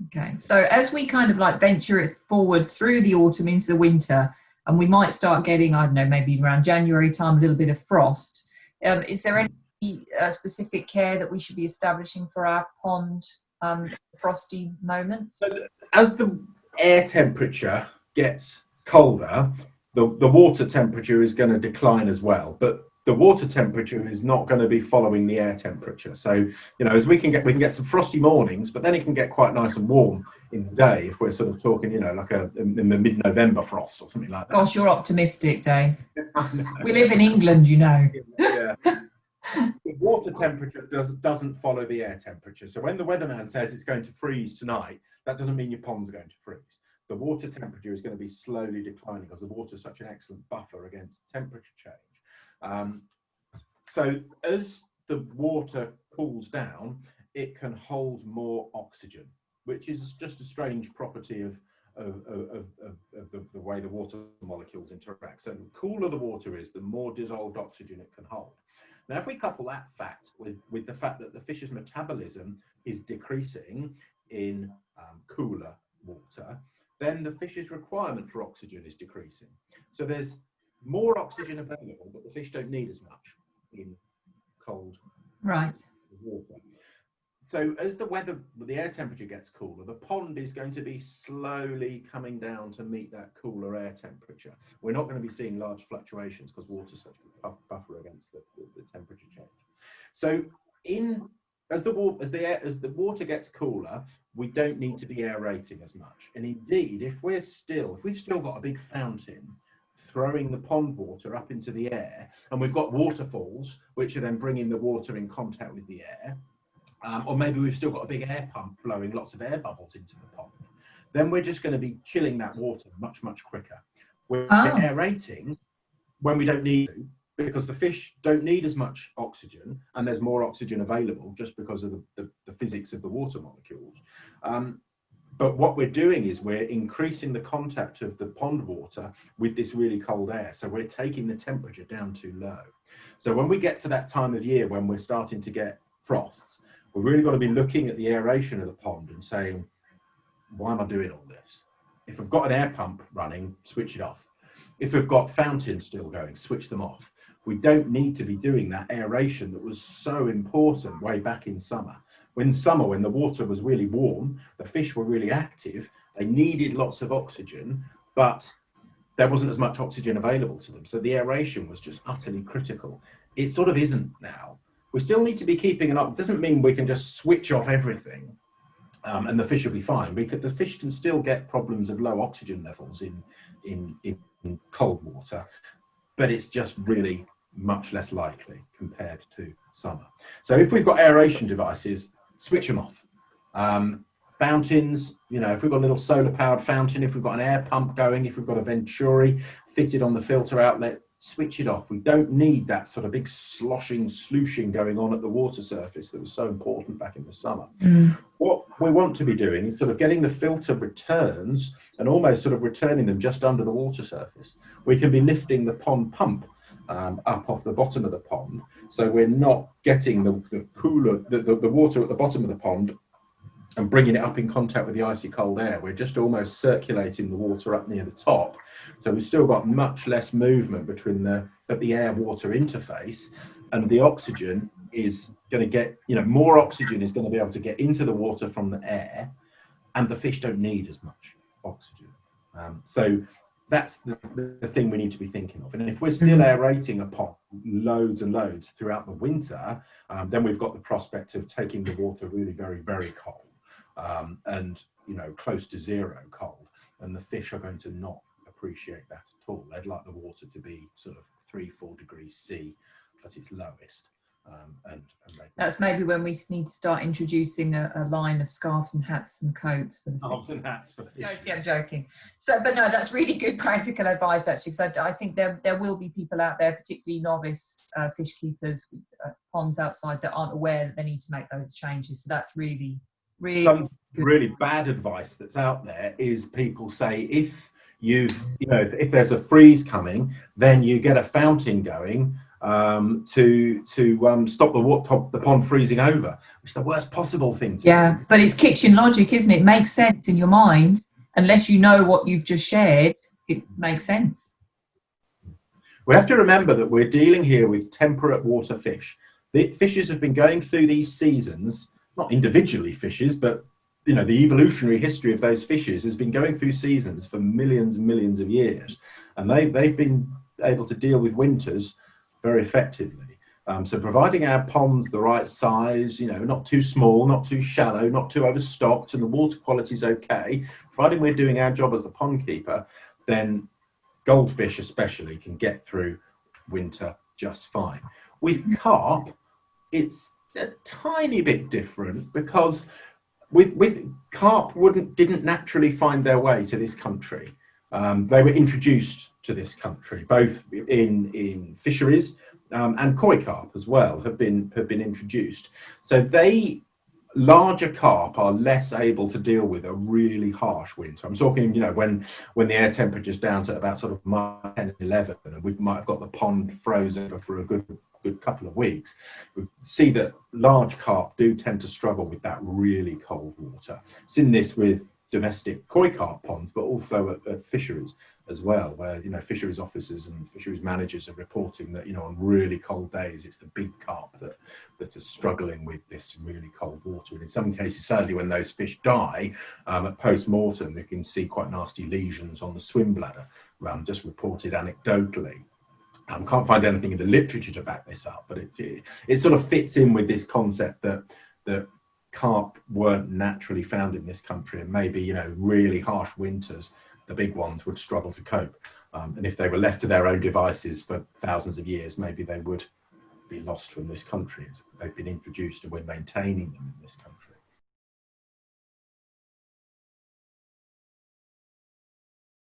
Okay, so as we kind of like venture it forward through the autumn into the winter, and we might start getting, I don't know, maybe around January time, a little bit of frost. Is there any specific care that we should be establishing for our pond frosty moments? As the air temperature gets colder, the water temperature is going to decline as well, but the water temperature is not going to be following the air temperature. So, you know, as we can get some frosty mornings, but then it can get quite nice and warm in the day if we're sort of talking, you know, like in the mid-November frost or something like that. Gosh, you're optimistic, Dave. We live in England, you know. Yeah. The water temperature doesn't follow the air temperature. So when the weatherman says it's going to freeze tonight, that doesn't mean your pond's going to freeze. The water temperature is going to be slowly declining because the water is such an excellent buffer against temperature change. So as the water cools down, it can hold more oxygen, which is just a strange property of the way the water molecules interact. So the cooler the water is, the more dissolved oxygen it can hold. Now, if we couple that fact with the fact that the fish's metabolism is decreasing in cooler water, then the fish's requirement for oxygen is decreasing. So there's more oxygen available, but the fish don't need as much in cold water. So as the air temperature gets cooler, the pond is going to be slowly coming down to meet that cooler air temperature. We're not going to be seeing large fluctuations because water's such a buffer against the temperature change. So as the water gets cooler, we don't need to be aerating as much. And indeed, if we've still got a big fountain throwing the pond water up into the air, and we've got waterfalls which are then bringing the water in contact with the air, or maybe we've still got a big air pump blowing lots of air bubbles into the pond, then we're just going to be chilling that water much, much quicker. We're aerating when we don't need to, because the fish don't need as much oxygen, and there's more oxygen available just because of the physics of the water molecules. But what we're doing is we're increasing the contact of the pond water with this really cold air. So we're taking the temperature down too low. So when we get to that time of year when we're starting to get frosts, we've really got to be looking at the aeration of the pond and saying, why am I doing all this? If we've got an air pump running, switch it off. If we've got fountains still going, switch them off. We don't need to be doing that aeration that was so important way back in summer. When the water was really warm, the fish were really active, they needed lots of oxygen, but there wasn't as much oxygen available to them. So the aeration was just utterly critical. It sort of isn't now. We still need to be keeping an eye. It doesn't mean we can just switch off everything and the fish will be fine. The fish can still get problems of low oxygen levels in cold water, but it's just really much less likely compared to summer. So if we've got aeration devices, switch them off. Fountains, you know, if we've got a little solar powered fountain, if we've got an air pump going, if we've got a Venturi fitted on the filter outlet, switch it off. We don't need that sort of big slooshing going on at the water surface that was so important back in the summer. What we want to be doing is sort of getting the filter returns and almost sort of returning them just under the water surface. We can be lifting the pond pump up off the bottom of the pond, so we're not getting the water at the bottom of the pond and bringing it up in contact with the icy cold air. We're just almost circulating the water up near the top, so we've still got much less movement between the air water interface, and the oxygen is going to get, you know, more oxygen is going to be able to get into the water from the air, and the fish don't need as much oxygen. So that's the thing we need to be thinking of. And if we're still aerating a pond loads and loads throughout the winter, then we've got the prospect of taking the water really very, very cold, and, you know, close to zero cold. And the fish are going to not appreciate that at all. They'd like the water to be sort of 3-4 degrees C at its lowest. And that's maybe when we need to start introducing a line of scarves and hats and coats for the scarves and hats for fish. I'm joking. So, but no, that's really good practical advice, actually, because I think there will be people out there, particularly novice fish keepers, ponds outside, that aren't aware that they need to make those changes. So that's really some good. Really bad advice that's out there is people say if there's a freeze coming, then you get a fountain going to stop the pond freezing over, which is the worst possible thing to Yeah, but it's kitchen logic, isn't it? It makes sense in your mind. Unless you know what you've just shared, it makes sense. We have to remember that we're dealing here with temperate water fish. The fishes have been going through these seasons, not individually fishes, but the evolutionary history of those fishes has been going through seasons for millions and millions of years, and they've been able to deal with winters very effectively. So providing our ponds the right size, not too small, not too shallow, not too overstocked, and the water quality is okay, providing we're doing our job as the pond keeper, then goldfish especially can get through winter just fine. With carp, it's a tiny bit different, because with carp didn't naturally find their way to this country. They were introduced to this country, both in fisheries, and koi carp as well have been introduced. So larger carp are less able to deal with a really harsh winter. I'm talking, when the air temperature's down to about sort of -10, 11, and we might have got the pond frozen for a good couple of weeks. We see that large carp do tend to struggle with that really cold water. Seen this with domestic koi carp ponds, but also at fisheries as well, where fisheries officers and fisheries managers are reporting that on really cold days it's the big carp that are struggling with this really cold water. And in some cases, sadly, when those fish die, at post-mortem, you can see quite nasty lesions on the swim bladder, just reported anecdotally. Can't find anything in the literature to back this up, but it sort of fits in with this concept that carp weren't naturally found in this country, and maybe really harsh winters, the big ones would struggle to cope, and if they were left to their own devices for thousands of years, maybe they would be lost from this country. They've been introduced and we're maintaining them in this country.